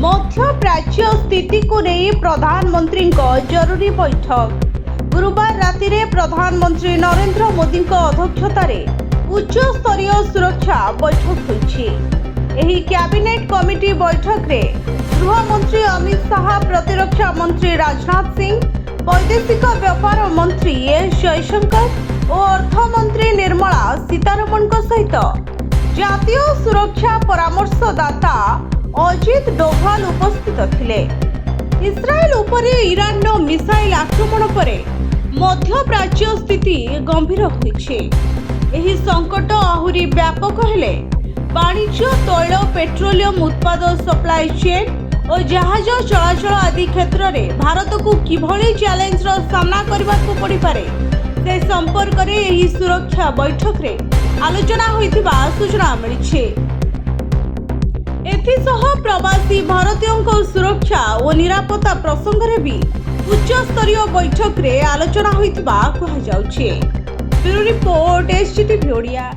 मध्यप्राच्य स्थिति को नहीं प्रधानमंत्री जरूरी बैठक। गुरुवार राति प्रधानमंत्री नरेंद्र मोदी अध्यक्षतार उच्च स्तरीय सुरक्षा बैठक होईछि। एही कैबिनेट कमिटी बैठक रे गृह मंत्री अमित शाह, प्रतिरक्षा मंत्री राजनाथ सिंह, वैदेशिक व्यापार मंत्री एस जयशंकर और अर्थमंत्री निर्मला सीतारमण सहित जातीय सुरक्षा परामर्शदाता अजित डोभाल उपस्थित थिले। इस्राएल उपरे ईरान मिसाइल आक्रमण परे मध्यप्राच्य स्थिति गंभीर होईछि। एही संकट आहुरी व्यापक हेले वाणिज्य, तैल, पेट्रोलियम उत्पाद, सप्लाई चेन और जहाज चलाचल आदि क्षेत्र में भारत को किभली चैलेंज सामना करने को पड़ पारे से संपर्क में एही सुरक्षा बैठक रे आलोचना होइतिबा सूचना मिली। एथिसह प्रवासी भारतीयों सुरक्षा और निरापत्ता प्रसंग रे भी उच्च स्तरीय बैठक रे आलोचना होइतिबा कहा जाउछि। Bureau report, STV Odia.